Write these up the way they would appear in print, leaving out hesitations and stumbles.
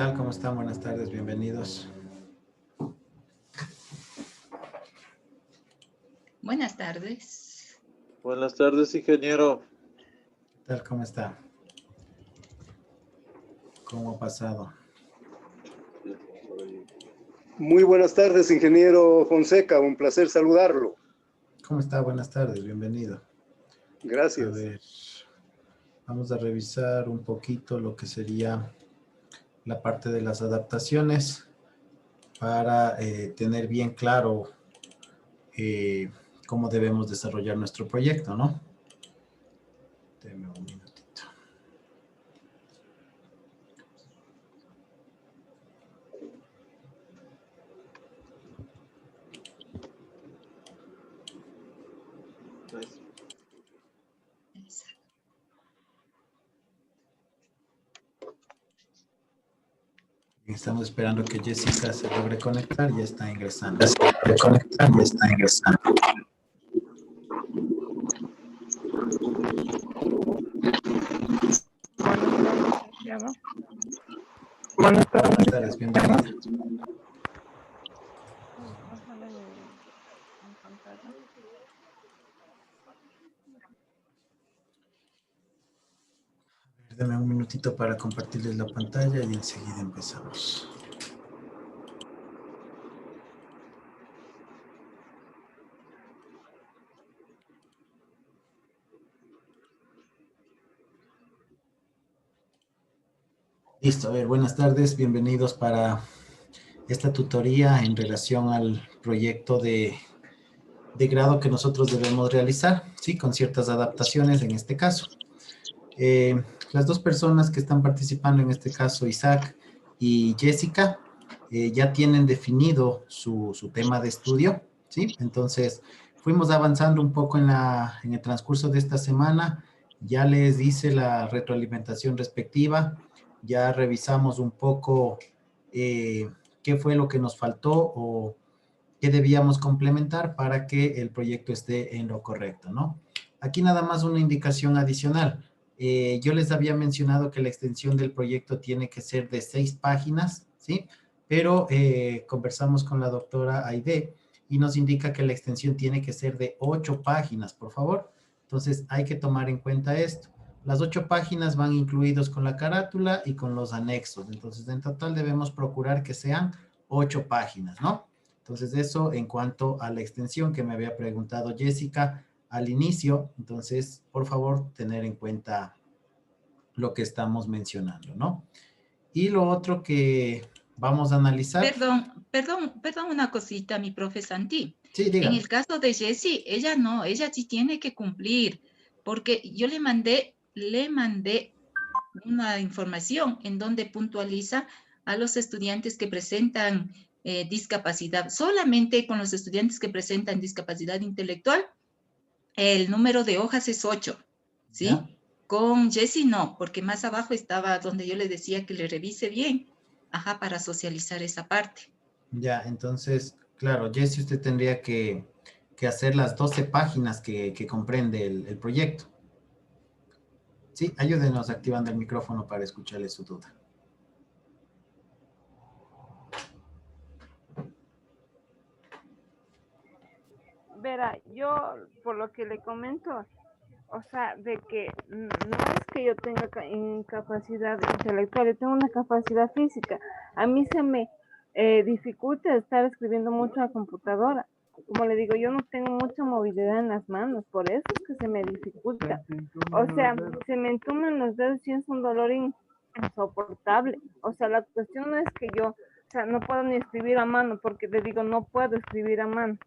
tal? ¿Cómo están? Buenas tardes, bienvenidos. Buenas tardes. Buenas tardes, ingeniero. ¿Qué tal? ¿Cómo está? ¿Cómo ha pasado? Muy buenas tardes, ingeniero Fonseca. Un placer saludarlo. ¿Cómo está? Buenas tardes, bienvenido. Gracias. A ver, vamos a revisar un poquito lo que sería la parte de las adaptaciones para tener bien claro cómo debemos desarrollar nuestro proyecto, ¿no? Deme un minutito. Estamos esperando que Jessica se logre conectar, ya está ingresando. Buenas tardes, bienvenida. Deme un minutito para compartirles la pantalla y enseguida empezamos. Listo, a ver, buenas tardes, bienvenidos para esta tutoría en relación al proyecto de grado que nosotros debemos realizar, ¿sí? Con ciertas adaptaciones en este caso. Las dos personas que están participando en este caso, Isaac y Jessica, ya tienen definido su tema de estudio, ¿sí? Entonces, fuimos avanzando un poco en el transcurso de esta semana, ya les hice la retroalimentación respectiva, ya revisamos un poco qué fue lo que nos faltó o qué debíamos complementar para que el proyecto esté en lo correcto, ¿no? Aquí nada más una indicación adicional. Yo les había mencionado que la extensión del proyecto tiene que ser de 6 páginas, ¿sí? Pero conversamos con la doctora Aide y nos indica que la extensión tiene que ser de 8 páginas, por favor. Entonces, hay que tomar en cuenta esto. Las 8 páginas van incluidos con la carátula y con los anexos. Entonces, en total debemos procurar que sean 8 páginas, ¿no? Entonces, eso en cuanto a la extensión que me había preguntado Jessica al inicio. Entonces, por favor, tener en cuenta lo que estamos mencionando, ¿no? Y lo otro que vamos a analizar. Perdón una cosita, mi profe Santi. Sí, diga. En el caso de Jessie, ella no, ella sí tiene que cumplir, porque yo le mandé una información en donde puntualiza a los estudiantes que presentan discapacidad. Solamente con los estudiantes que presentan discapacidad intelectual, el número de hojas es 8, ¿sí? ¿Ya? Con Jessie no, porque más abajo estaba donde yo le decía que le revise bien, para socializar esa parte. Ya, entonces, claro, Jessie, usted tendría que hacer las 12 páginas que comprende el proyecto. Sí, ayúdenos activando el micrófono para escucharle su duda. Verá, yo por lo que le comento, o sea, de que no es que yo tenga incapacidad intelectual, yo tengo una capacidad física. A mí se me dificulta estar escribiendo mucho a computadora. Como le digo, yo no tengo mucha movilidad en las manos, por eso es que se me dificulta. O sea, se me entumen los dedos y es un dolor insoportable. O sea, la cuestión no es que yo, o sea, no puedo ni escribir a mano, porque le digo, no puedo escribir a mano.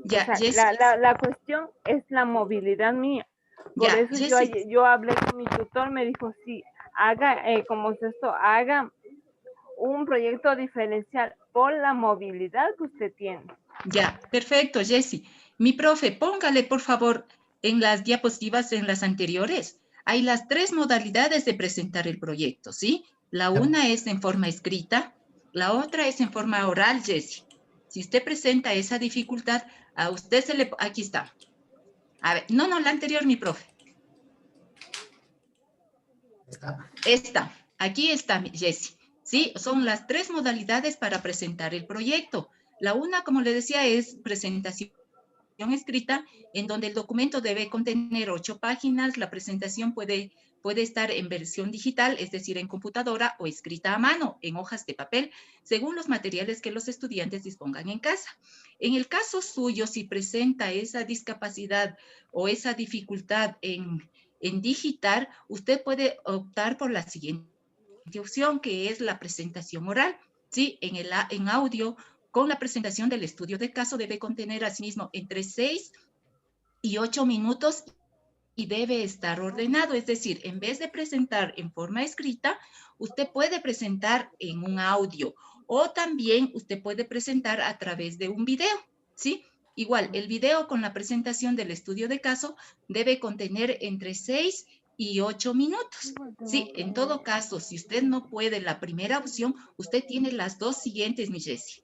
Ya, o sea, la cuestión es la movilidad mía. Por ya, eso yo hablé con mi tutor, me dijo, sí, haga, como es esto, haga un proyecto diferencial por la movilidad que usted tiene. Ya, perfecto, Jessie. Mi profe, póngale, por favor, en las diapositivas, en las anteriores, hay las 3 modalidades de presentar el proyecto, ¿sí? La una es en forma escrita, la otra es en forma oral, Jessie. Si usted presenta esa dificultad, a usted se le... Aquí está. A ver, no, la anterior, mi profe. Esta, aquí está, Jessie. Sí, son las tres modalidades para presentar el proyecto. La una, como le decía, es presentación escrita, en donde el documento debe contener 8 páginas. La presentación puede estar en versión digital, es decir, en computadora, o escrita a mano, en hojas de papel, según los materiales que los estudiantes dispongan en casa. En el caso suyo, si presenta esa discapacidad o esa dificultad en digitar, usted puede optar por la siguiente opción, que es la presentación oral. ¿Sí? En audio, con la presentación del estudio de caso, debe contener asimismo entre 6 y 8 minutos y debe estar ordenado. Es decir, en vez de presentar en forma escrita, usted puede presentar en un audio, o también usted puede presentar a través de un video, ¿sí? Igual, el video con la presentación del estudio de caso debe contener entre 6 y 8 minutos. Sí, en todo caso, si usted no puede la primera opción, usted tiene las dos siguientes, mi Jessie.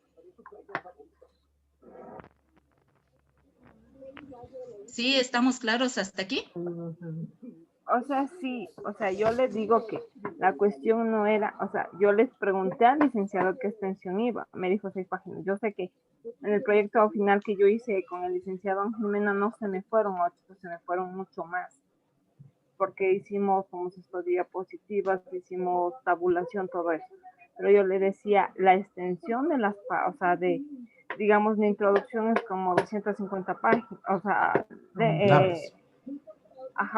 ¿Sí estamos claros hasta aquí? O sea, sí, o sea, yo les digo que la cuestión no era, o sea, yo les pregunté al licenciado qué extensión iba, me dijo 6 páginas. Yo sé que en el proyecto final que yo hice con el licenciado Ángel Mena no se me fueron 8, se me fueron mucho más, porque hicimos como estas diapositivas, hicimos tabulación, todo eso. Pero yo le decía, la extensión de las, o sea, de, digamos, mi introducción es como 250 páginas, o sea,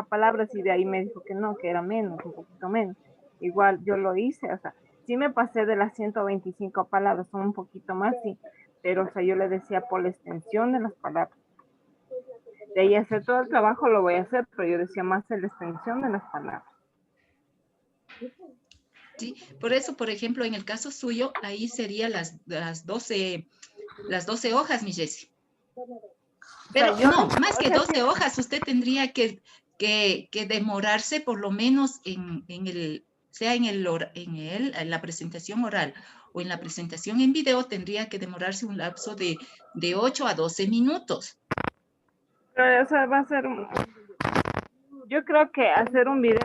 palabras, y de ahí me dijo que no, que era menos, un poquito menos. Igual yo lo hice, o sea, sí me pasé de las 125 palabras, son un poquito más, sí, pero o sea, yo le decía por la extensión de las palabras. De ahí hacer todo el trabajo lo voy a hacer, pero yo decía más en la extensión de las palabras. Sí, por eso, por ejemplo, en el caso suyo, ahí serían las 12 hojas, mi Jessie. Pero o sea, no, más que 12 hojas, usted tendría que demorarse por lo menos en la presentación oral o en la presentación en video, tendría que demorarse un lapso de 8 a 12 minutos. Pero, o sea, va a ser yo creo que hacer un video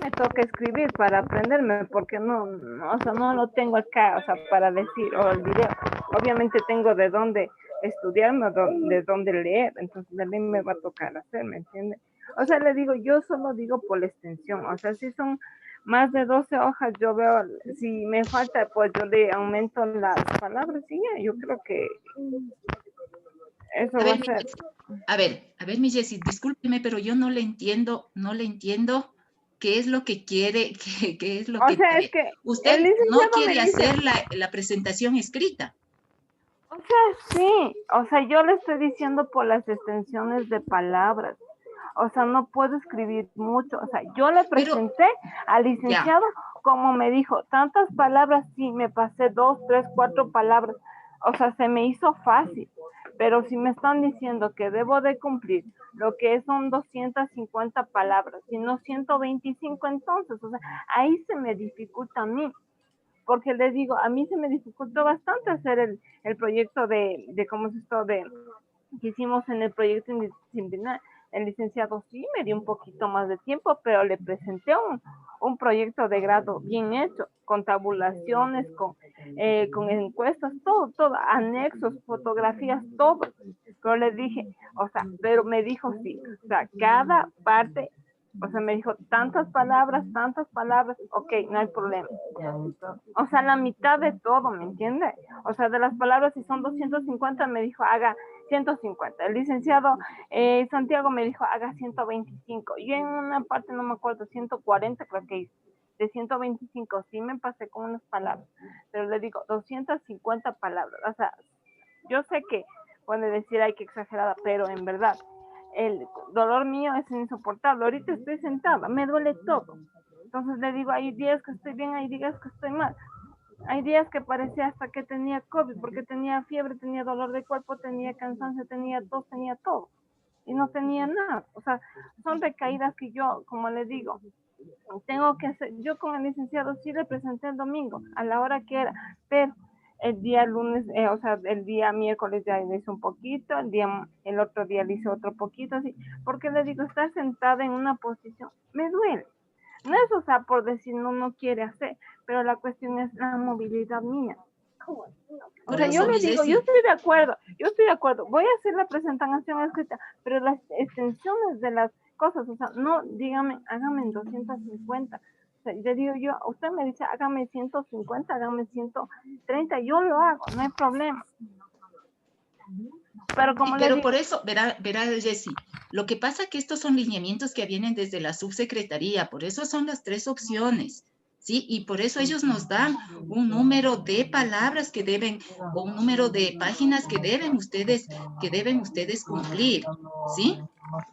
me toca escribir para aprenderme, porque no, o sea, no lo tengo acá, o sea, para decir, o el video. Obviamente tengo de dónde estudiarme, de dónde leer, entonces a mí me va a tocar hacer, ¿me entiende? O sea, le digo, yo solo digo por la extensión, o sea, si son más de 12 hojas, yo veo, si me falta, pues yo le aumento las palabras, y ya, yo creo que eso va a ser. A ver, mi Jessie, discúlpeme, pero yo no le entiendo qué es lo que quiere, qué es lo que... O sea, es que usted no quiere hacer la presentación escrita. O sea, sí, o sea, yo le estoy diciendo por las extensiones de palabras. O sea, no puedo escribir mucho. O sea, yo le presenté al licenciado como me dijo, tantas palabras, sí, me pasé 2, 3, 4 palabras. O sea, se me hizo fácil. Pero si me están diciendo que debo de cumplir lo que son 250 palabras, y no 125, entonces, o sea, ahí se me dificulta a mí. Porque les digo, a mí se me dificultó bastante hacer el proyecto de cómo es esto que hicimos en el proyecto interdisciplinar. El licenciado sí me dio un poquito más de tiempo, pero le presenté un proyecto de grado bien hecho, con tabulaciones, con encuestas, todo, anexos, fotografías, todo. Pero le dije, o sea, pero me dijo sí, o sea, cada parte, o sea, me dijo tantas palabras, ok, no hay problema. O sea, la mitad de todo, ¿me entiende? O sea, de las palabras, si son 250, me dijo, haga 150. El licenciado Santiago me dijo, haga 125. Yo en una parte, no me acuerdo, 140 creo que hice. De 125, sí me pasé con unas palabras, pero le digo, 250 palabras. O sea, yo sé que puede decir, ay, que exagerada, pero en verdad, el dolor mío es insoportable. Ahorita estoy sentada, me duele todo. Entonces le digo, hay días que estoy bien, hay días que estoy mal. Hay días que parecía hasta que tenía COVID, porque tenía fiebre, tenía dolor de cuerpo, tenía cansancio, tenía tos, tenía todo. Y no tenía nada. O sea, son recaídas que yo, como le digo, tengo que hacer. Yo con el licenciado sí le presenté el domingo, a la hora que era, pero el día lunes, o sea, el día miércoles ya le hice un poquito, el otro día le hice otro poquito, así, porque le digo, estar sentada en una posición, me duele. No es, o sea, por decir no quiere hacer, pero la cuestión es la movilidad mía. O sea, yo le digo, yo estoy de acuerdo, voy a hacer la presentación escrita, pero las extensiones de las cosas, o sea, no, dígame, hágame en 250. O sea, le digo yo, usted me dice, hágame 150, hágame 130, yo lo hago, no hay problema. Pero como pero digo, por eso, verá, Jessy, lo que pasa es que estos son lineamientos que vienen desde la subsecretaría, por eso son las 3 opciones, ¿sí? Y por eso ellos nos dan un número de palabras que deben, o un número de páginas que deben ustedes cumplir, ¿sí?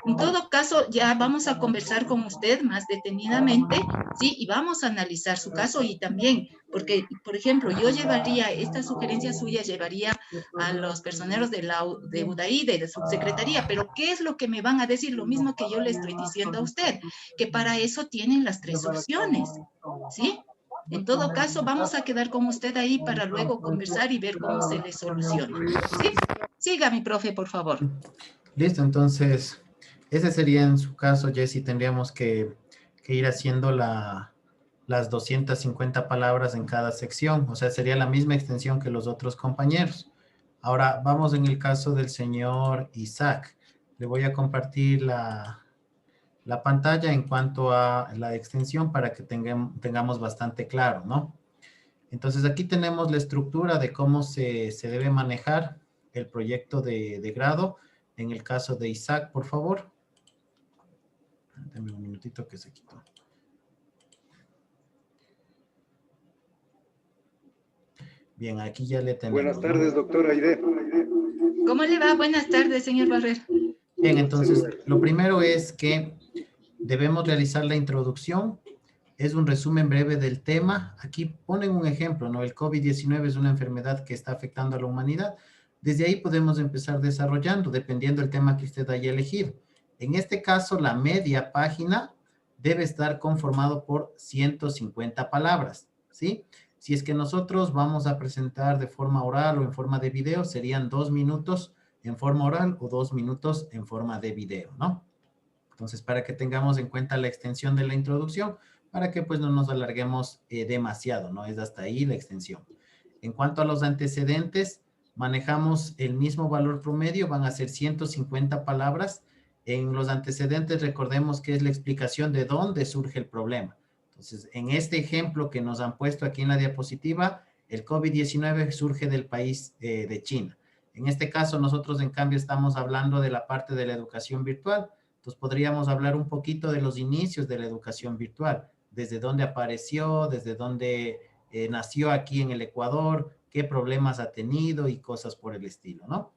En todo caso, ya vamos a conversar con usted más detenidamente, ¿sí? Y vamos a analizar su caso y también, porque, por ejemplo, yo llevaría, esta sugerencia suya llevaría a los personeros de UDAI, de la subsecretaría, pero ¿qué es lo que me van a decir? Lo mismo que yo le estoy diciendo a usted, que para eso tienen las 3 opciones, ¿sí? En todo caso, vamos a quedar con usted ahí para luego conversar y ver cómo se le soluciona, ¿sí? Siga, mi profe, por favor. Listo, entonces, ese sería en su caso, Jessy, tendríamos que ir haciendo las 250 palabras en cada sección, o sea, sería la misma extensión que los otros compañeros. Ahora, vamos en el caso del señor Isaac. Le voy a compartir la pantalla en cuanto a la extensión para que tengamos bastante claro, ¿no? Entonces, aquí tenemos la estructura de cómo se debe manejar el proyecto de grado. En el caso de Isaac, por favor. Dame un minutito que se quitó. Bien, aquí ya le tenemos. Buenas tardes, doctora Aide. ¿Cómo le va? Buenas tardes, señor Barrera. Bien, entonces, lo primero es que debemos realizar la introducción. Es un resumen breve del tema. Aquí ponen un ejemplo, ¿no? El COVID-19 es una enfermedad que está afectando a la humanidad. Desde ahí podemos empezar desarrollando, dependiendo del tema que usted haya elegido. En este caso, la media página debe estar conformado por 150 palabras, ¿sí? Si es que nosotros vamos a presentar de forma oral o en forma de video, serían 2 minutos en forma oral o 2 minutos en forma de video, ¿no? Entonces, para que tengamos en cuenta la extensión de la introducción, para que pues no nos alarguemos demasiado, ¿no? Es hasta ahí la extensión. En cuanto a los antecedentes, manejamos el mismo valor promedio, van a ser 150 palabras. En los antecedentes, recordemos que es la explicación de dónde surge el problema. Entonces, en este ejemplo que nos han puesto aquí en la diapositiva, el COVID-19 surge del país de China. En este caso, nosotros en cambio estamos hablando de la parte de la educación virtual. Entonces, podríamos hablar un poquito de los inicios de la educación virtual, desde dónde apareció, desde dónde nació aquí en el Ecuador, qué problemas ha tenido y cosas por el estilo, ¿no?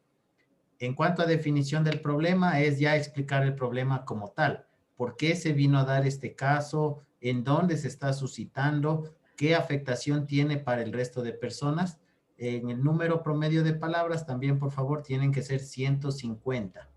En cuanto a definición del problema, es ya explicar el problema como tal. ¿Por qué se vino a dar este caso? ¿En dónde se está suscitando? ¿Qué afectación tiene para el resto de personas? En el número promedio de palabras también, por favor, tienen que ser 150.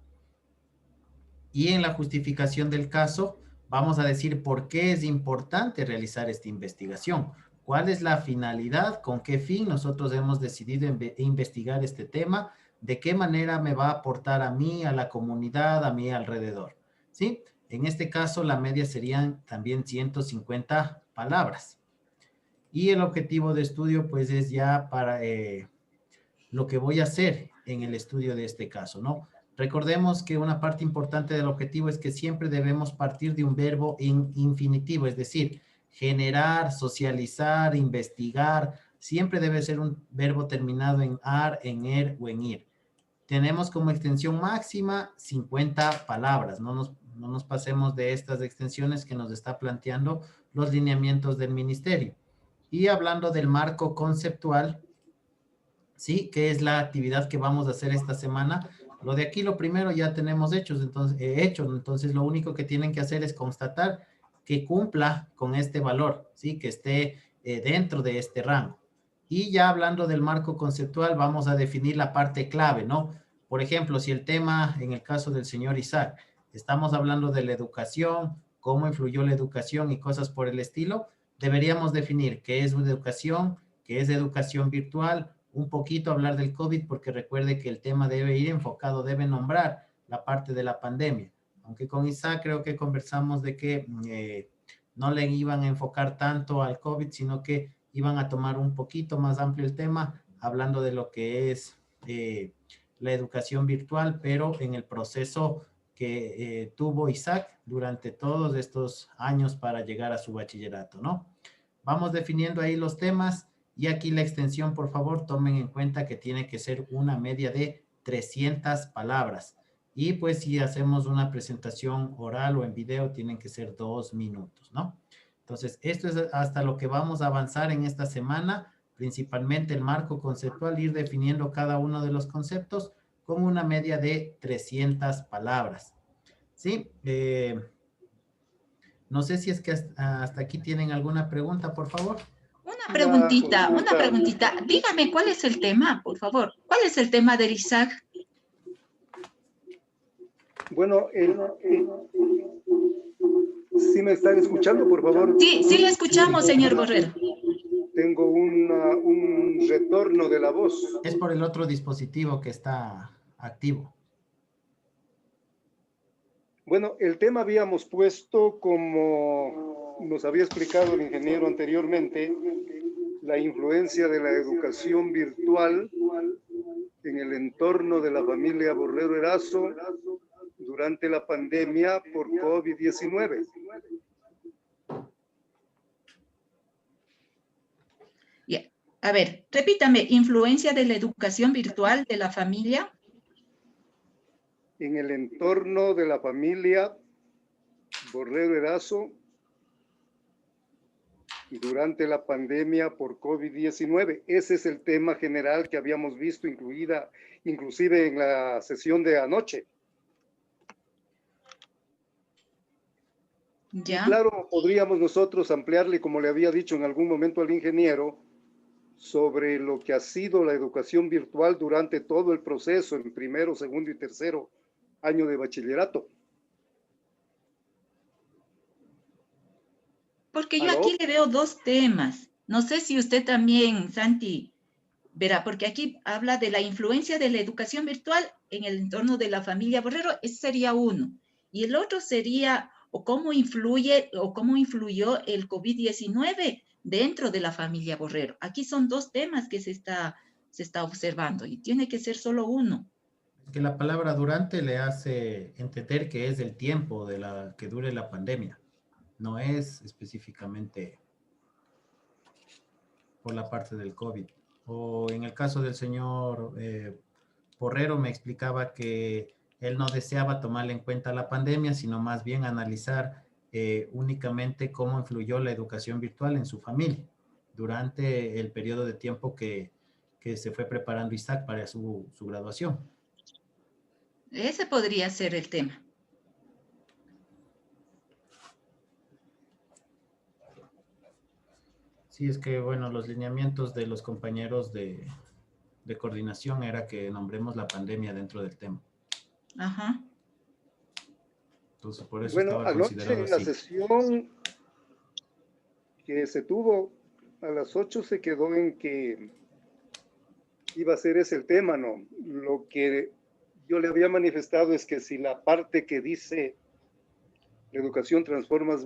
Y en la justificación del caso, vamos a decir por qué es importante realizar esta investigación. ¿Cuál es la finalidad? ¿Con qué fin nosotros hemos decidido investigar este tema? ¿De qué manera me va a aportar a mí, a la comunidad, a mi alrededor? ¿Sí? En este caso, la media serían también 150 palabras. Y el objetivo de estudio, pues, es ya para lo que voy a hacer en el estudio de este caso, ¿no? Recordemos que una parte importante del objetivo es que siempre debemos partir de un verbo infinitivo, es decir, generar, socializar, investigar, siempre debe ser un verbo terminado en ar, en er o en ir. Tenemos como extensión máxima 50 palabras, no nos pasemos de estas extensiones que nos está planteando los lineamientos del ministerio. Y hablando del marco conceptual, ¿sí? ¿Qué es la actividad que vamos a hacer esta semana? Lo de aquí, lo primero, ya tenemos entonces lo único que tienen que hacer es constatar que cumpla con este valor, ¿sí? Que esté dentro de este rango. Y ya hablando del marco conceptual, vamos a definir la parte clave, ¿no? Por ejemplo, si el tema, en el caso del señor Isaac, estamos hablando de la educación, cómo influyó la educación y cosas por el estilo, deberíamos definir qué es educación, qué es educación virtual, un poquito hablar del COVID, porque recuerde que el tema debe ir enfocado, debe nombrar la parte de la pandemia. Aunque con Isaac creo que conversamos de que no le iban a enfocar tanto al COVID, sino que iban a tomar un poquito más amplio el tema, hablando de lo que es la educación virtual, pero en el proceso que tuvo Isaac durante todos estos años para llegar a su bachillerato, ¿no? Vamos definiendo ahí los temas y aquí la extensión, por favor, tomen en cuenta que tiene que ser una media de 300 palabras. Y pues si hacemos una presentación oral o en video, tienen que ser 2 minutos, ¿no? Entonces, esto es hasta lo que vamos a avanzar en esta semana, principalmente el marco conceptual, ir definiendo cada uno de los conceptos con una media de 300 palabras. ¿Sí? No sé si es que hasta aquí tienen alguna pregunta, por favor. Una preguntita. Dígame, ¿cuál es el tema, por favor? ¿Cuál es el tema del Isaac? Bueno, ¿sí me están escuchando, por favor? Sí le escuchamos, señor Borrero. Tengo un retorno de la voz. Es por el otro dispositivo que está activo. Bueno, el tema habíamos puesto, como nos había explicado el ingeniero anteriormente, la influencia de la educación virtual en el entorno de la familia Borrero Erazo durante la pandemia por COVID-19. A ver, repítame, influencia de la educación virtual de la familia. En el entorno de la familia Borrero Erazo durante la pandemia por COVID-19. Ese es el tema general que habíamos visto inclusive en la sesión de anoche. Ya. Y claro, podríamos nosotros ampliarle, como le había dicho en algún momento al ingeniero, sobre lo que ha sido la educación virtual durante todo el proceso, en primero, segundo y tercero año de bachillerato. Porque yo aquí le veo dos temas. No sé si usted también, Santi, verá, porque aquí habla de la influencia de la educación virtual en el entorno de la familia Borrero, ese sería uno. Y el otro sería, o cómo influyó el COVID-19 dentro de la familia Borrero. Aquí son dos temas que se está observando y tiene que ser solo uno. Que la palabra durante le hace entender que es el tiempo de que dure la pandemia. No es específicamente por la parte del COVID. O en el caso del señor Borrero me explicaba que él no deseaba tomarle en cuenta la pandemia, sino más bien analizar únicamente cómo influyó la educación virtual en su familia durante el periodo de tiempo que se fue preparando Isaac para su graduación. Ese podría ser el tema. Sí, es que, bueno, los lineamientos de los compañeros de coordinación era que nombremos la pandemia dentro del tema. Ajá. Entonces, por eso bueno, estaba considerado anoche en la así. sesión que se tuvo a las 8 se quedó en que iba a ser ese el tema, ¿no? Lo que yo le había manifestado es que si la parte que dice la educación transforma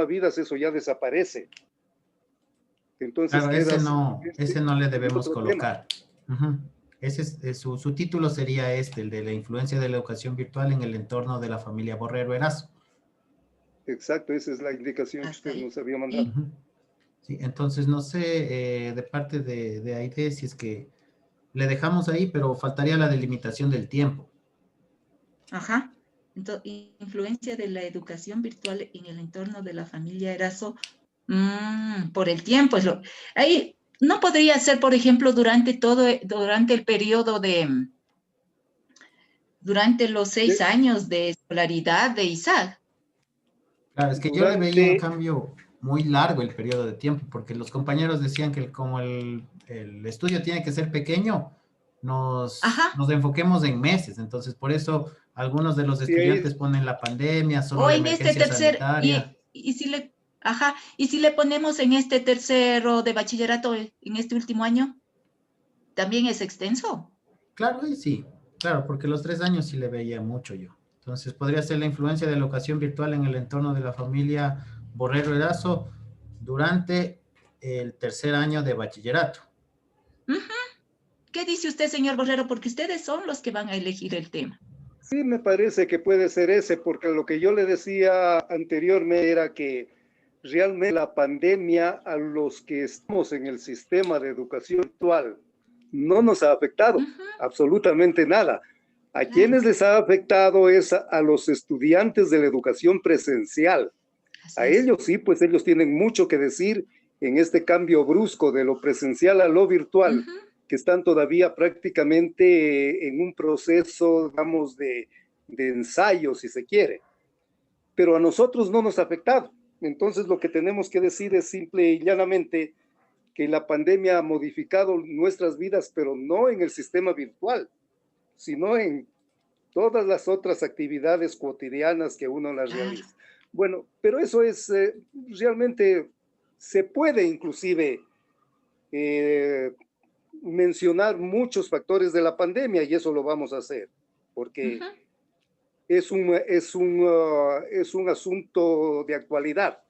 vidas, eso ya desaparece. Entonces, claro, ese no le debemos colocar. Uh-huh. Ese es, su título sería el de la influencia de la educación virtual en el entorno de la familia Borrero Erazo. Exacto, esa es la indicación que usted nos había mandado. Uh-huh. Sí, entonces no sé de parte de Aide si es que le dejamos ahí, pero faltaría la delimitación del tiempo. Ajá. Entonces, influencia de la educación virtual en el entorno de la familia Erazo. Por el tiempo. Ahí no podría ser, por ejemplo, durante el periodo durante los 6 años de escolaridad de Isaac. Claro, es que yo le veía un cambio muy largo el periodo de tiempo, porque los compañeros decían que como el estudio tiene que ser pequeño, nos enfoquemos en meses. Entonces, por eso algunos de los estudiantes ponen la pandemia, solo la emergencia sanitaria. Y si le ponemos en este tercero de bachillerato, en este último año, ¿también es extenso? Claro, sí, claro, porque los 3 años sí le veía mucho yo. Entonces, podría ser la influencia de la educación virtual en el entorno de la familia Borrero Erazo durante el tercer año de bachillerato. ¿Qué dice usted, señor Borrero? Porque ustedes son los que van a elegir el tema. Sí, me parece que puede ser ese, porque lo que yo le decía anteriormente era que realmente la pandemia a los que estamos en el sistema de educación actual no nos ha afectado absolutamente nada. A quienes les ha afectado es a los estudiantes de la educación presencial. A ellos sí, pues ellos tienen mucho que decir en este cambio brusco de lo presencial a lo virtual, que están todavía prácticamente en un proceso, digamos, de ensayo, si se quiere. Pero a nosotros no nos ha afectado. Entonces lo que tenemos que decir es simple y llanamente que la pandemia ha modificado nuestras vidas, pero no en el sistema virtual, sino en todas las otras actividades cotidianas que uno las realiza. Bueno, pero eso es realmente, se puede inclusive mencionar muchos factores de la pandemia y eso lo vamos a hacer, porque es un asunto de actualidad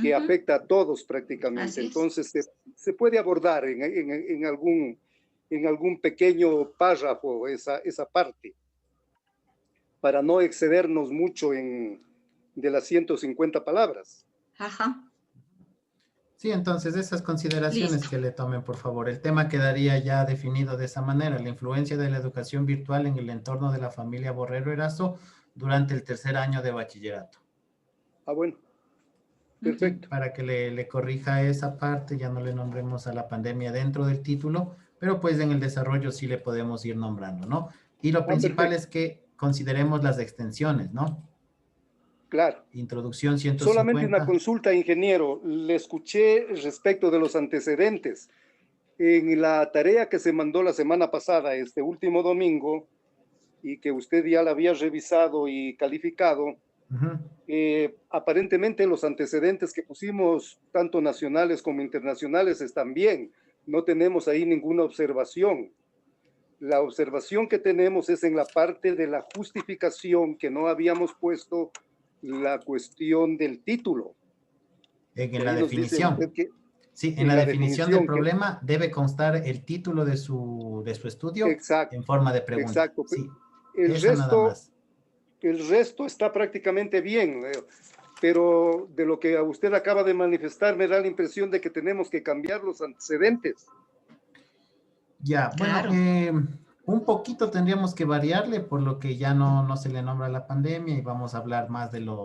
que afecta a todos prácticamente. Entonces se puede abordar en algún pequeño párrafo esa parte, para no excedernos mucho de las 150 palabras. Sí, entonces esas consideraciones que le tomen, por favor. El tema quedaría ya definido de esa manera: la influencia de la educación virtual en el entorno de la familia Borrero Erazo durante el tercer año de bachillerato. Bueno. Perfecto. Sí, para que le corrija esa parte, ya no le nombremos a la pandemia dentro del título, pero pues en el desarrollo sí le podemos ir nombrando, ¿no? Y lo principal es que consideremos las extensiones, ¿no? Claro. Introducción 150. Solamente una consulta, ingeniero. Le escuché respecto de los antecedentes. En la tarea que se mandó la semana pasada, este último domingo, y que usted ya la había revisado y calificado, aparentemente los antecedentes que pusimos, tanto nacionales como internacionales, están bien. No tenemos ahí ninguna observación. La observación que tenemos es en la parte de la justificación, que no habíamos puesto la cuestión del título. En la definición. Sí, en la definición del problema debe constar el título de su estudio en forma de pregunta. Exacto. Sí, el resto está prácticamente bien, pero de lo que usted acaba de manifestar me da la impresión de que tenemos que cambiar los antecedentes. Ya, bueno, un poquito tendríamos que variarle, por lo que ya no se le nombra la pandemia y vamos a hablar más de la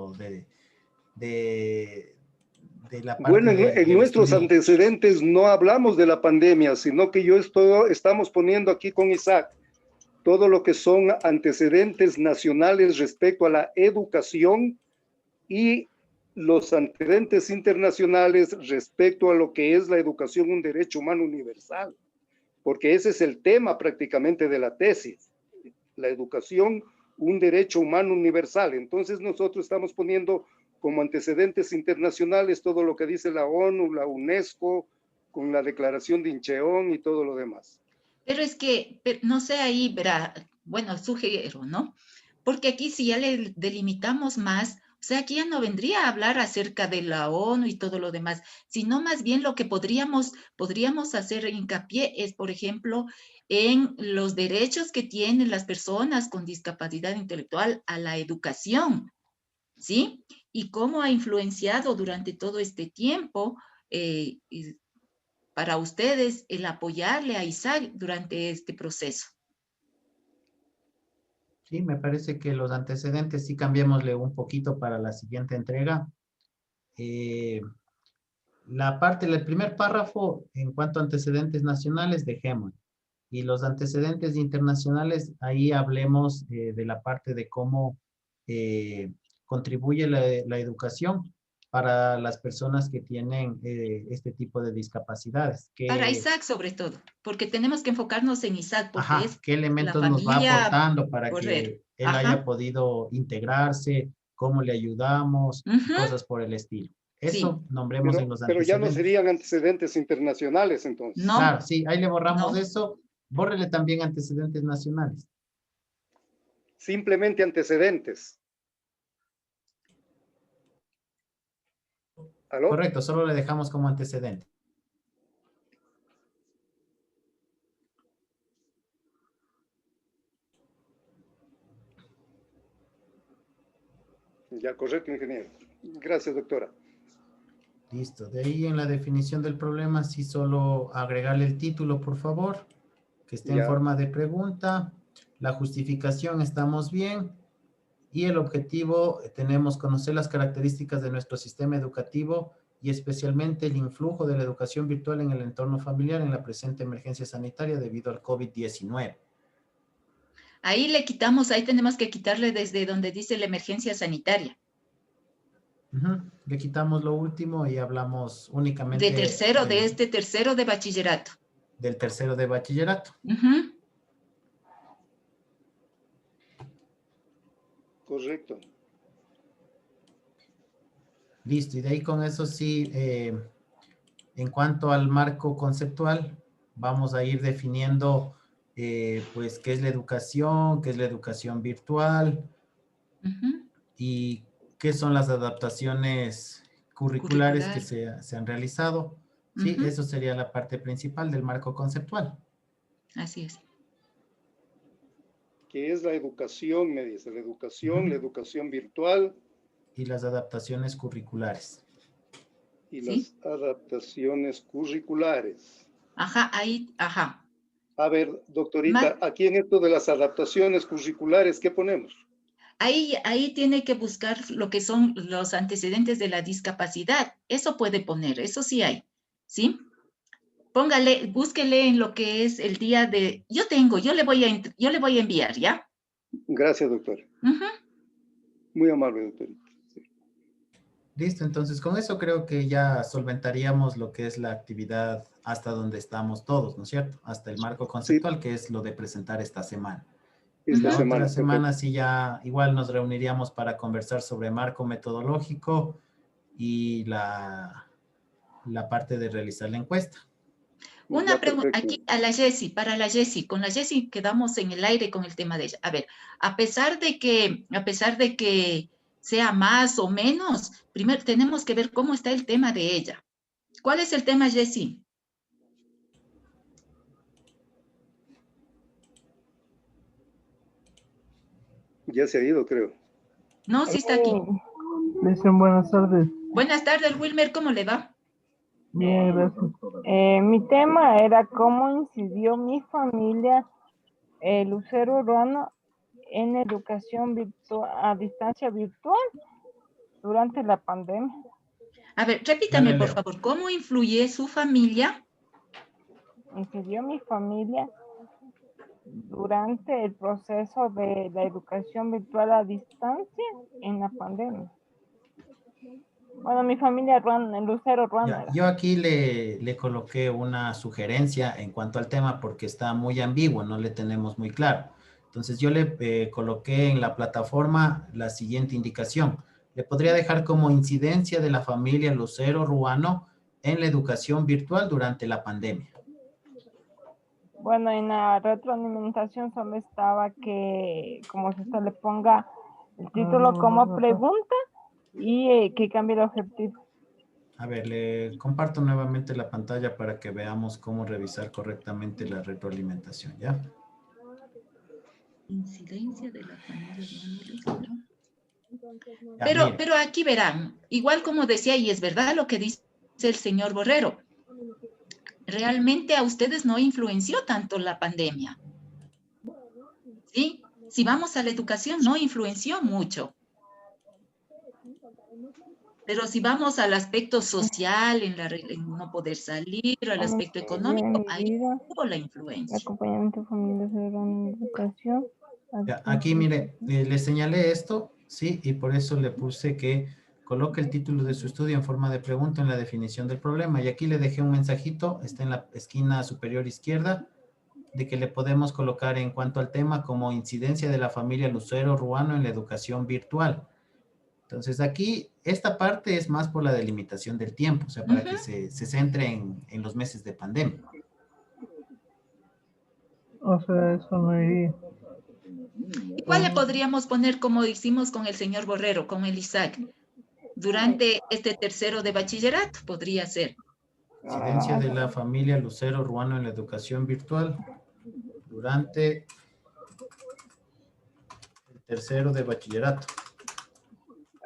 parte. Bueno, en nuestros antecedentes no hablamos de la pandemia, sino que estamos poniendo aquí con Isaac todo lo que son antecedentes nacionales respecto a la educación y los antecedentes internacionales respecto a lo que es la educación, un derecho humano universal, porque ese es el tema prácticamente de la tesis, la educación, un derecho humano universal. Entonces nosotros estamos poniendo como antecedentes internacionales todo lo que dice la ONU, la UNESCO, con la declaración de Incheon y todo lo demás. Pero es que, no sé, ahí verá, bueno, sugiero, ¿no? Porque aquí si ya le delimitamos más, o sea, aquí ya no vendría a hablar acerca de la ONU y todo lo demás, sino más bien lo que podríamos hacer hincapié es, por ejemplo, en los derechos que tienen las personas con discapacidad intelectual a la educación, ¿sí? Y cómo ha influenciado durante todo este tiempo para ustedes el apoyarle a Isaac durante este proceso. Sí, me parece que los antecedentes sí cambiémosle un poquito para la siguiente entrega. El primer párrafo en cuanto a antecedentes nacionales, dejemos. Y los antecedentes internacionales, ahí hablemos de la parte de cómo contribuye la educación para las personas que tienen este tipo de discapacidades. Para Isaac sobre todo, porque tenemos que enfocarnos en Isaac, porque es qué elementos nos va aportando para que él haya podido integrarse, cómo le ayudamos, cosas por el estilo. Eso nombremos en los antecedentes. Pero ya no serían antecedentes internacionales entonces. No. Claro, sí, ahí le borramos eso. Bórrele también antecedentes nacionales. Simplemente antecedentes. ¿Aló? Correcto, solo le dejamos como antecedente. Ya, correcto, ingeniero. Gracias, doctora. Listo. De ahí en la definición del problema, sí solo agregarle el título, por favor, que esté en Ya. forma de pregunta. La justificación, estamos bien. Y el objetivo, tenemos conocer las características de nuestro sistema educativo y especialmente el influjo de la educación virtual en el entorno familiar en la presente emergencia sanitaria debido al COVID-19. Ahí le quitamos, ahí tenemos que quitarle desde donde dice la emergencia sanitaria. Le quitamos lo último y hablamos únicamente De este tercero de bachillerato. del tercero de bachillerato. Correcto. Listo, y de ahí con eso sí, en cuanto al marco conceptual, vamos a ir definiendo pues qué es la educación virtual y qué son las adaptaciones curriculares que se han realizado. Sí, eso sería la parte principal del marco conceptual. Así es. ¿Qué es la educación? Me dice, la educación virtual. Y las adaptaciones curriculares. Y ¿sí? Las adaptaciones curriculares. Ajá, ahí, ajá. A ver, doctorita, aquí en esto de las adaptaciones curriculares, ¿qué ponemos? Ahí tiene que buscar lo que son los antecedentes de la discapacidad. Eso puede poner, eso sí hay, ¿sí? Póngale, búsquele en lo que es el día de... Yo le voy a enviar, ¿ya? Gracias, doctor. Muy amable, doctorita. Sí. Listo, entonces con eso creo que ya solventaríamos lo que es la actividad hasta donde estamos todos, ¿no es cierto? Hasta el marco conceptual, sí, que es lo de presentar esta semana. La otra semana sí ya igual nos reuniríamos para conversar sobre marco metodológico y la parte de realizar la encuesta. Una pregunta aquí a la Jessie, para la Jessie, con la Jessie quedamos en el aire con el tema de ella. A ver, a pesar de que sea más o menos, primero tenemos que ver cómo está el tema de ella. ¿Cuál es el tema, Jessie? Ya se ha ido, creo. No, sí está aquí. Dicen buenas tardes. Buenas tardes, Wilmer, ¿cómo le va? Bien, gracias. Mi tema era cómo incidió mi familia, Lucero Urbano, en educación virtual, a distancia virtual durante la pandemia. A ver, repítame, por favor, ¿cómo influye su familia? Incidió mi familia durante el proceso de la educación virtual a distancia en la pandemia. Bueno, mi familia Lucero Ruano. Yo aquí le coloqué una sugerencia en cuanto al tema porque está muy ambiguo, no le tenemos muy claro. Entonces yo le coloqué en la plataforma la siguiente indicación. Le podría dejar como incidencia de la familia Lucero Ruano en la educación virtual durante la pandemia. Bueno, en la retroalimentación solo estaba que, como se le ponga el título como pregunta y que cambie el objetivo. A ver, le comparto nuevamente la pantalla para que veamos cómo revisar correctamente la retroalimentación, ¿ya? Incidencia de la familia. Pero aquí verán, igual como decía, y es verdad lo que dice el señor Borrero, realmente a ustedes no influenció tanto la pandemia. ¿Sí? Si vamos a la educación, no influenció mucho. Pero si vamos al aspecto social, en no poder salir, al aspecto económico, ahí hubo la influencia. Acompañamiento familiar en educación. Ya, aquí, mire, le señalé esto, sí, y por eso le puse que coloque el título de su estudio en forma de pregunta en la definición del problema. Y aquí le dejé un mensajito, está en la esquina superior izquierda, de que le podemos colocar en cuanto al tema como incidencia de la familia Lucero Ruano en la educación virtual. Entonces aquí, esta parte es más por la delimitación del tiempo, o sea, para que se centre en los meses de pandemia. O sea, eso no iría. ¿Y cuál le podríamos poner como hicimos con el señor Borrero, con el Isaac? durante este tercero de bachillerato, podría ser. Incidencia de la familia Lucero Ruano en la educación virtual durante el tercero de bachillerato.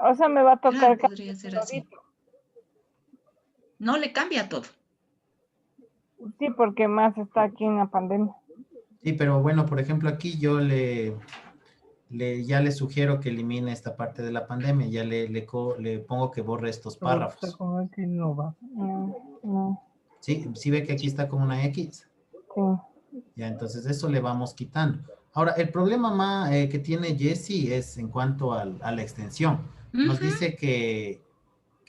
O sea, me va a tocar. Claro, podría ser así. No le cambia todo. Sí, porque más está aquí en la pandemia. Sí, pero bueno, por ejemplo, aquí yo ya le sugiero que elimine esta parte de la pandemia. Ya le pongo que borre estos párrafos. No. ¿Sí? ¿Sí ve que aquí está como una X? Sí. Ya, entonces eso le vamos quitando. Ahora, el problema más que tiene Jessie es en cuanto a la extensión. Nos dice que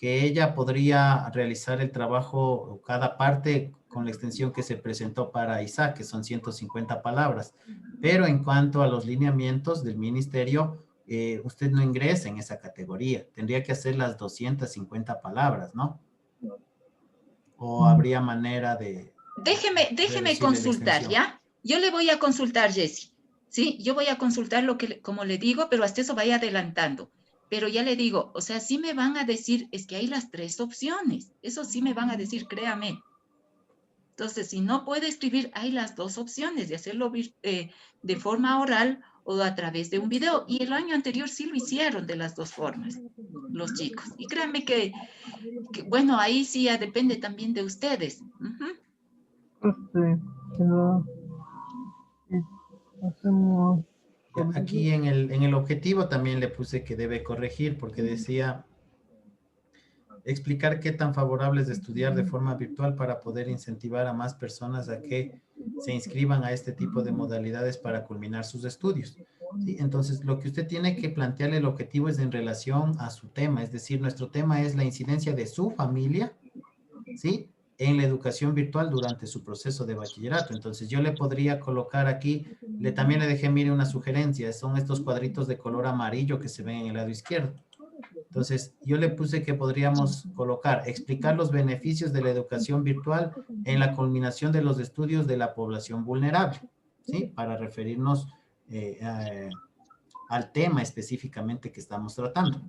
ella podría realizar el trabajo, cada parte con la extensión que se presentó para Isaac, que son 150 palabras. Pero en cuanto a los lineamientos del ministerio, usted no ingresa en esa categoría. Tendría que hacer las 250 palabras, ¿no? ¿O habría manera de... Déjeme consultar, ¿ya? Yo le voy a consultar, Jessie. Sí, yo voy a consultar como le digo, pero hasta eso vaya adelantando. Pero ya le digo, o sea, sí me van a decir, es que hay las 3 opciones. Eso sí me van a decir, créame. Entonces, si no puede escribir, hay las 2 opciones de hacerlo de forma oral o a través de un video. Y el año anterior sí lo hicieron de las 2 formas, los chicos. Y créanme que bueno, ahí sí ya depende también de ustedes. Aquí en el objetivo también le puse que debe corregir porque decía explicar qué tan favorable es de estudiar de forma virtual para poder incentivar a más personas a que se inscriban a este tipo de modalidades para culminar sus estudios. ¿Sí? Entonces, lo que usted tiene que plantearle el objetivo es en relación a su tema, es decir, nuestro tema es la incidencia de su familia, ¿sí?, en la educación virtual durante su proceso de bachillerato. Entonces, yo le podría colocar aquí, también le dejé, mire, una sugerencia, son estos cuadritos de color amarillo que se ven en el lado izquierdo. Entonces, yo le puse que podríamos colocar, explicar los beneficios de la educación virtual en la culminación de los estudios de la población vulnerable, ¿sí?, para referirnos al tema específicamente que estamos tratando.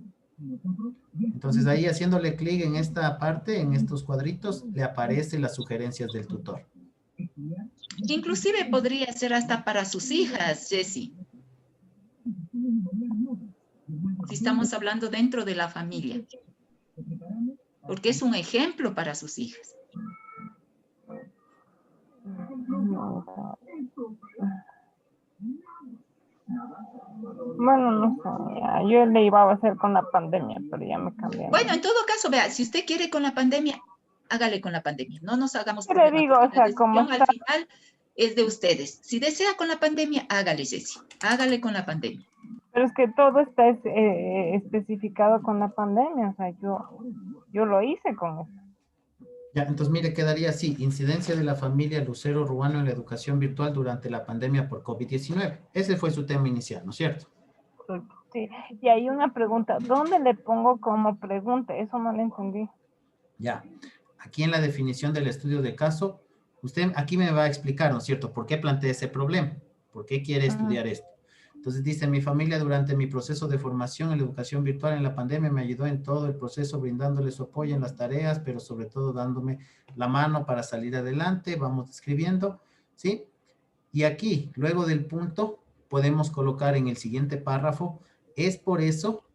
Entonces, ahí haciéndole clic en esta parte, en estos cuadritos, le aparecen las sugerencias del tutor. Inclusive podría ser hasta para sus hijas, Jessie. Si estamos hablando dentro de la familia. Porque es un ejemplo para sus hijas. Bueno, no sé, yo le iba a hacer con la pandemia, pero ya me cambié. Bueno, en todo caso, vea, si usted quiere con la pandemia, hágale con la pandemia. No nos hagamos Pero problema. digo, o sea, como al final es de ustedes. Si desea con la pandemia, hágale, Jessie. Hágale con la pandemia. Pero es que todo está especificado con la pandemia, o sea, yo lo hice con eso. Ya, entonces mire, quedaría así, incidencia de la familia Lucero Ruano en la educación virtual durante la pandemia por COVID-19. Ese fue su tema inicial, ¿no es cierto? Sí, y hay una pregunta, ¿dónde le pongo como pregunta? Eso no lo entendí. Ya, aquí en la definición del estudio de caso, usted aquí me va a explicar, ¿no es cierto?, por qué plantea ese problema, por qué quiere estudiar esto. Entonces dice, mi familia durante mi proceso de formación en la educación virtual en la pandemia me ayudó en todo el proceso, brindándoles su apoyo en las tareas, pero sobre todo dándome la mano para salir adelante. Vamos escribiendo, ¿sí? Y aquí, luego del punto, podemos colocar en el siguiente párrafo, es por eso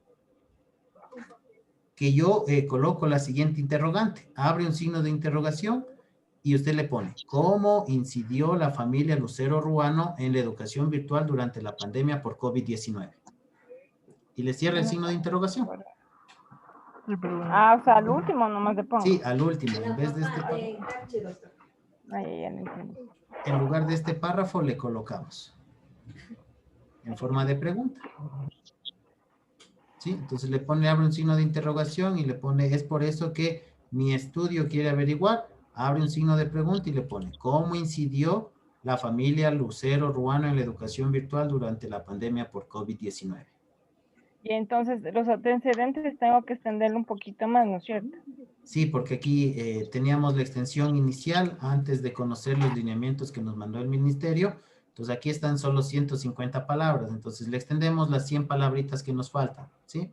que yo coloco la siguiente interrogante. Abre un signo de interrogación y usted le pone, ¿cómo incidió la familia Lucero Ruano en la educación virtual durante la pandemia por COVID-19? Y le cierra el signo de interrogación. Ah, o sea, al último nomás le pongo. Sí, al último. En vez de en lugar de este párrafo le colocamos en forma de pregunta. ¿Sí? Entonces le pone, abre un signo de interrogación y le pone, es por eso que mi estudio quiere averiguar. Abre un signo de pregunta y le pone, ¿cómo incidió la familia Lucero Ruano en la educación virtual durante la pandemia por COVID-19? Y entonces los antecedentes tengo que extenderlo un poquito más, ¿no es cierto? Sí, porque aquí teníamos la extensión inicial antes de conocer los lineamientos que nos mandó el ministerio. Entonces aquí están solo 150 palabras. Entonces le extendemos las 100 palabritas que nos faltan, ¿sí?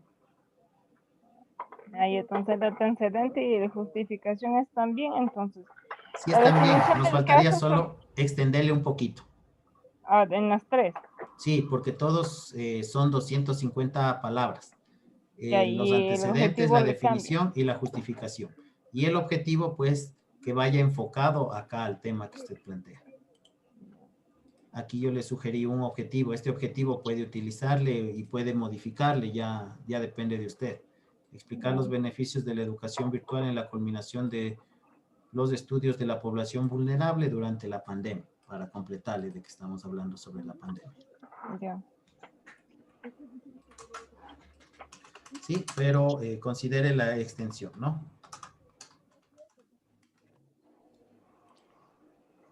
Ahí entonces el antecedente y la justificación están bien, entonces. Sí, La están bien. definición Nos del faltaría caso solo extenderle un poquito. en las tres. Sí, porque todos son 250 palabras. Y ahí Los el antecedentes, objetivo la le cambia. definición y la justificación. Y el objetivo, pues, que vaya enfocado acá al tema que usted plantea. Aquí yo le sugerí un objetivo. Este objetivo puede utilizarle y puede modificarle, ya depende de usted. Explicar los beneficios de la educación virtual en la culminación de los estudios de la población vulnerable durante la pandemia, para completarle de que estamos hablando sobre la pandemia. Ya. Sí, pero considere la extensión, ¿no?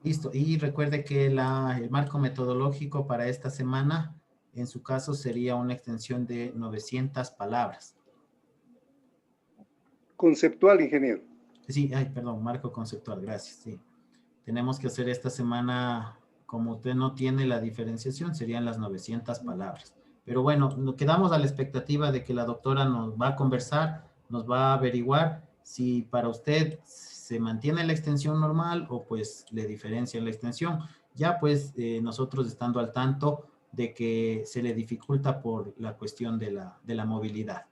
Listo, y recuerde que el marco metodológico para esta semana, en su caso, sería una extensión de 900 palabras. Conceptual, ingeniero. Sí, perdón, marco conceptual, gracias, sí. Tenemos que hacer esta semana, como usted no tiene la diferenciación, serían las 900 palabras. Pero bueno, nos quedamos a la expectativa de que la doctora nos va a conversar, nos va a averiguar si para usted se mantiene la extensión normal o pues le diferencia la extensión. Ya pues nosotros estando al tanto de que se le dificulta por la cuestión de la movilidad.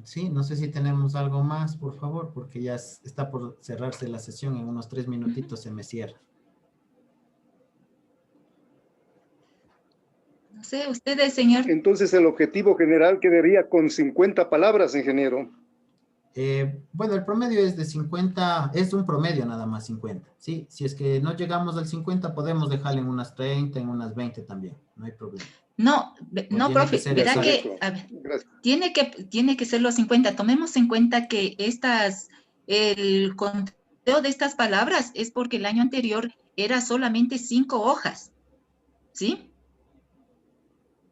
Sí, no sé si tenemos algo más, por favor, porque ya está por cerrarse la sesión. En unos 3 minutitos se me cierra. No sé, ustedes, señor. Entonces el objetivo general quedaría con 50 palabras, ingeniero. Bueno, el promedio es de 50, es un promedio nada más 50, ¿sí? Si es que no llegamos al 50, podemos dejarle en unas 30, en unas 20 también, no hay problema. No, tiene profe, que ser verá exacto. que, a ver, Gracias. tiene que ser los 50. Tomemos en cuenta que el conteo de estas palabras es porque el año anterior era solamente 5 hojas, ¿sí?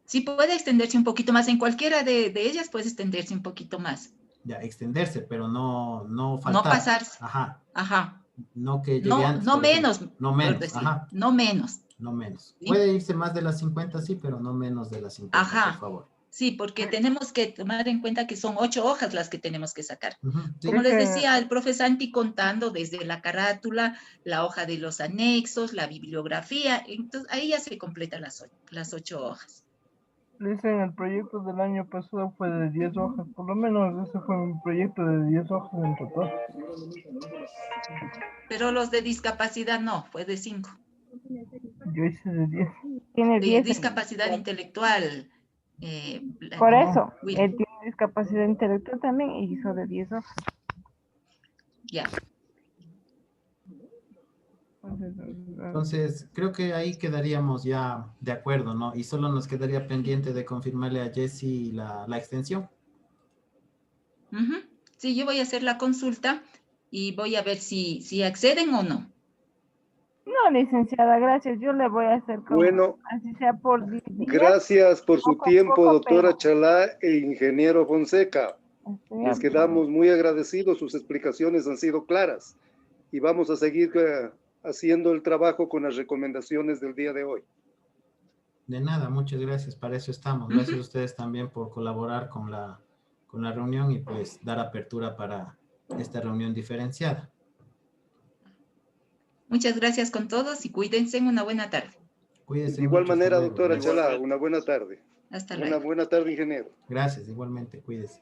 Sí puede extenderse un poquito más, en cualquiera de ellas puede extenderse un poquito más. Ya, extenderse, pero no faltar. No pasarse. Ajá. Ajá. No que llegue antes, No por ejemplo. menos. No menos, Decir, ajá. no menos. No menos. ¿Sí? Puede irse más de las 50, sí, pero no menos de las 50, Ajá. por favor. Sí, porque tenemos que tomar en cuenta que son 8 hojas las que tenemos que sacar. Sí. Como les decía, el profe Santi contando desde la carátula, la hoja de los anexos, la bibliografía, entonces ahí ya se completan las 8 hojas. Dicen, el proyecto del año pasado fue de 10 hojas, por lo menos ese fue un proyecto de 10 hojas en total. Pero los de discapacidad no, fue de 5. Yo hice de 10. Tiene De 10. discapacidad intelectual. Por eso, él tiene discapacidad intelectual también y hizo de 10 hojas. Ya. Entonces, creo que ahí quedaríamos ya de acuerdo, ¿no? Y solo nos quedaría pendiente de confirmarle a Jessie la extensión. Sí, yo voy a hacer la consulta y voy a ver si acceden o no. No, licenciada, gracias. Yo le voy a hacer como, bueno, así sea por día. Gracias por su tiempo, poco, doctora pero... Chalá e ingeniero Fonseca. Les quedamos muy agradecidos, sus explicaciones han sido claras y vamos a seguir haciendo el trabajo con las recomendaciones del día de hoy. De nada, muchas gracias, para eso estamos. Gracias a ustedes también por colaborar con la reunión y pues dar apertura para esta reunión diferenciada. Muchas gracias con todos y cuídense. Una buena tarde. Cuídense. De igual manera, doctora Chalá, una buena tarde. Hasta luego. Una buena tarde, ingeniero. Gracias, igualmente, cuídese.